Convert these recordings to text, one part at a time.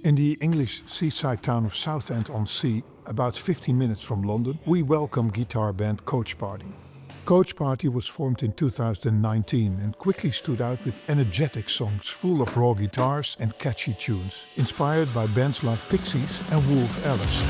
In the English seaside town of Southend-on-Sea, about 15 minutes from London, we welcome guitar band Coach Party. Coach Party was formed in 2019 and quickly stood out with energetic songs full of raw guitars and catchy tunes, inspired by bands like Pixies and Wolf Alice.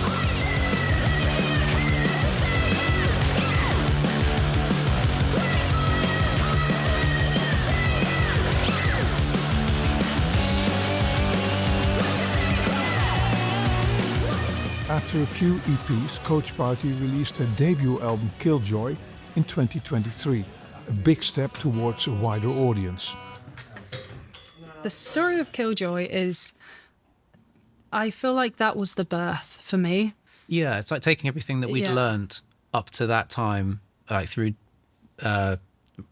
After a few EPs, Coach Party released their debut album Killjoy in 2023, a big step towards a wider audience. The story of Killjoy is, I feel like that was the birth for me. Yeah, it's like taking everything that we'd learned up to that time, like through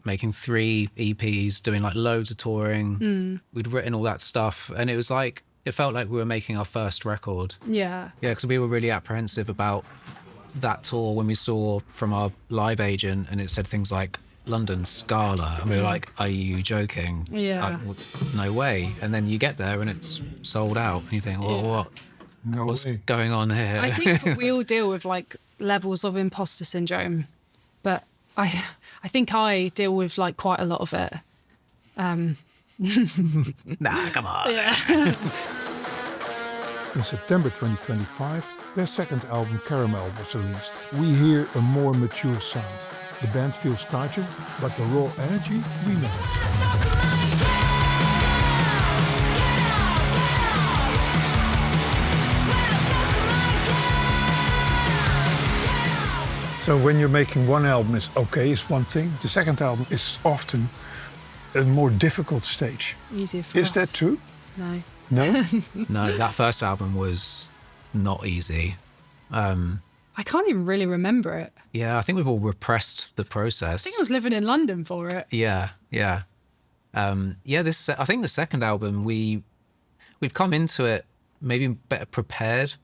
making 3 EPs, doing like loads of touring. We'd written all that stuff, and it felt like we were making our first record. Yeah. Yeah, because we were really apprehensive about that tour when we saw from our live agent, and it said things like London Scala, and we were like, are you joking? Yeah. No way. And then you get there and it's sold out, and you think, well, what's going on here? I think we all deal with like levels of imposter syndrome, but I think I deal with like quite a lot of it. Nah, come on. Yeah. In September 2025, their second album Caramel was released. We hear a more mature sound. The band feels tighter, but the raw energy remains. So when you're making one album is one thing. The second album is often a more difficult stage. Easier for us. Is that true? No. No? No, that first album was not easy. I can't even really remember it. Yeah, I think we've all repressed the process. I think I was living in London for it. Yeah. I think the second album, we've come into it maybe better prepared,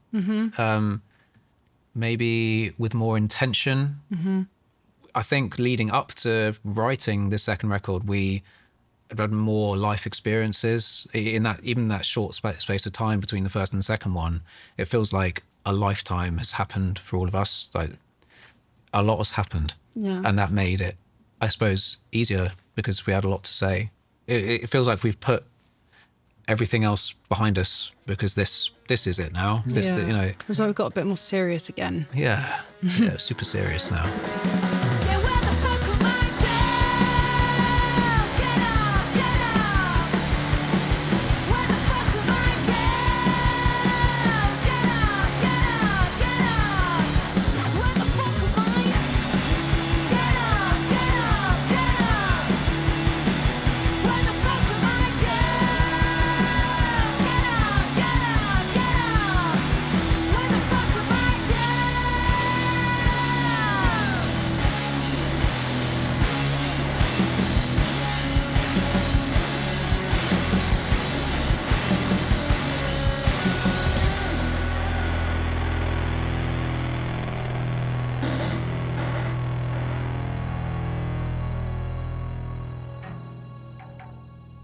maybe with more intention. I think leading up to writing the second record, we had more life experiences in that short space of time between the first and the second one. It feels like a lifetime has happened for all of us. Like a lot has happened, and that made it, I suppose, easier because we had a lot to say. It feels like we've put everything else behind us because this is it now. It's like we've got a bit more serious again. Yeah, super serious now.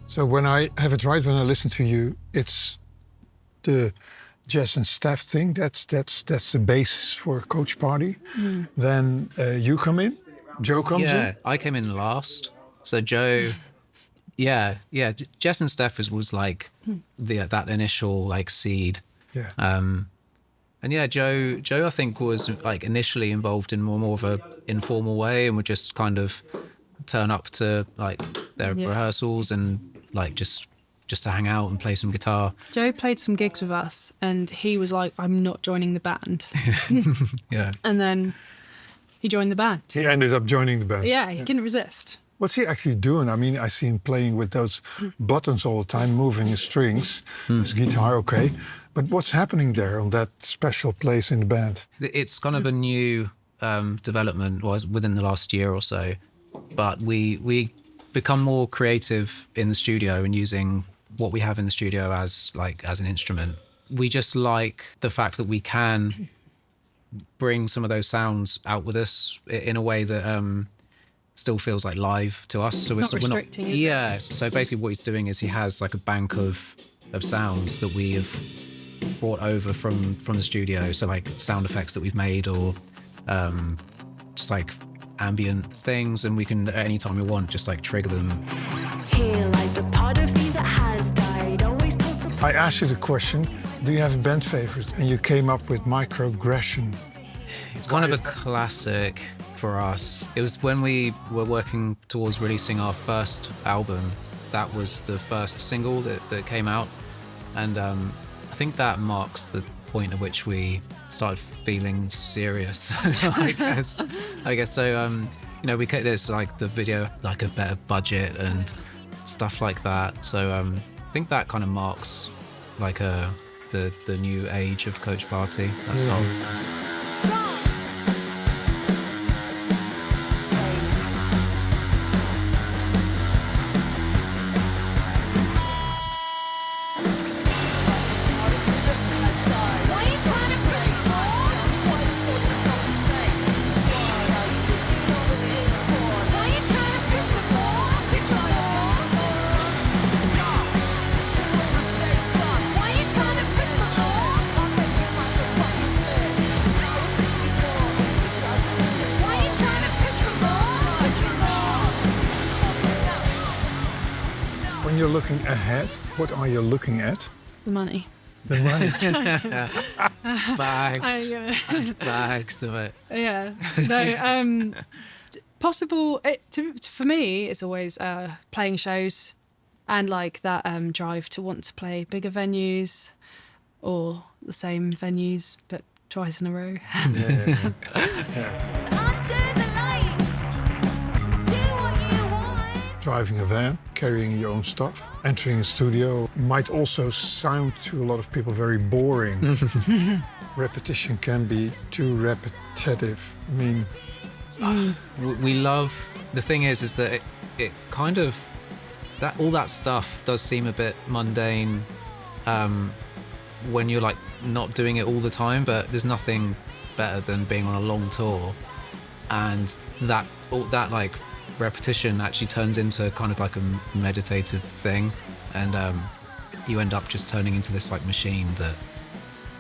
So when I have it right, when I listen to you, it's the Jess and Steph thing. That's the basis for Coach Party. Then you come in, Joe comes in. Yeah, I came in last. So Joe, Jess and Steph was like that initial like seed. Yeah. And yeah, Joe I think was like initially involved in more of a informal way, and would just kind of turn up to like their rehearsals and like just to hang out and play some guitar. Joe played some gigs with us and he was like, I'm not joining the band. Yeah. And then he joined the band. He ended up joining the band. Yeah, he couldn't resist. What's he actually doing? I mean, I see him playing with those buttons all the time, moving his strings, his guitar, okay. But what's happening there on that special place in the band? It's kind of a new development, was within the last year or so. But we become more creative in the studio and using what we have in the studio as an instrument. We just like the fact that we can bring some of those sounds out with us in a way that still feels like live to us. So we're not, so basically what he's doing is he has like a bank of sounds that we have brought over from the studio. So like sound effects that we've made, or just like ambient things, and we can at any time we want just like trigger them. Here lies a part of me that has died. Always thought to I asked you the question, do you have a band favorite? And you came up with Microaggression. It's kind of a classic for us. It was when we were working towards releasing our first album. That was the first single that came out. And I think that marks the point at which we started feeling serious, I guess. So, you know, there's like the video, like a better budget and stuff like that. So I think that kind of marks like the new age of Coach Party, that song. When you're looking ahead, what are you looking at? The money. The money. Bags and bags of it. Yeah. No. Possible. For me, it's always playing shows, and like that drive to want to play bigger venues, or the same venues but twice in a row. Driving a van, carrying your own stuff, entering a studio might also sound to a lot of people very boring. Repetition can be too repetitive. I mean, we love, the thing is that it kind of, that all that stuff does seem a bit mundane when you're like not doing it all the time, but there's nothing better than being on a long tour, and that like repetition actually turns into kind of like a meditative thing, and you end up just turning into this like machine that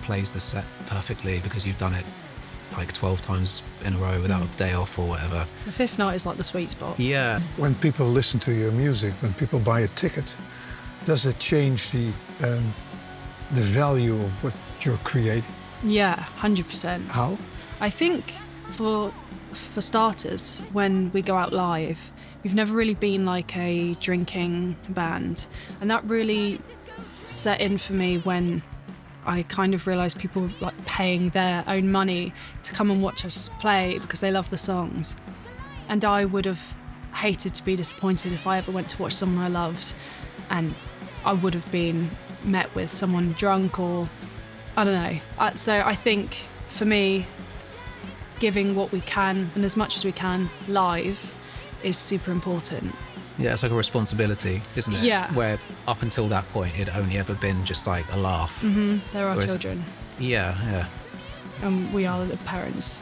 plays the set perfectly because you've done it like 12 times in a row without a day off or whatever. The fifth night is like the sweet spot. Yeah. when people listen to your music, when people buy a ticket, does it change the value of what you're creating? Yeah, 100%. How? I think for starters, when we go out live, we've never really been like a drinking band, and that really set in for me when I kind of realised people were like paying their own money to come and watch us play because they love the songs. And I would have hated to be disappointed if I ever went to watch someone I loved and I would have been met with someone drunk, or I don't know. So I think for me, giving what we can and as much as we can live is super important. Yeah, it's like a responsibility, isn't it? Yeah. Where up until that point, it'd only ever been just like a laugh. Mm-hmm. They're our Whereas- children, Yeah, yeah. and we are the parents.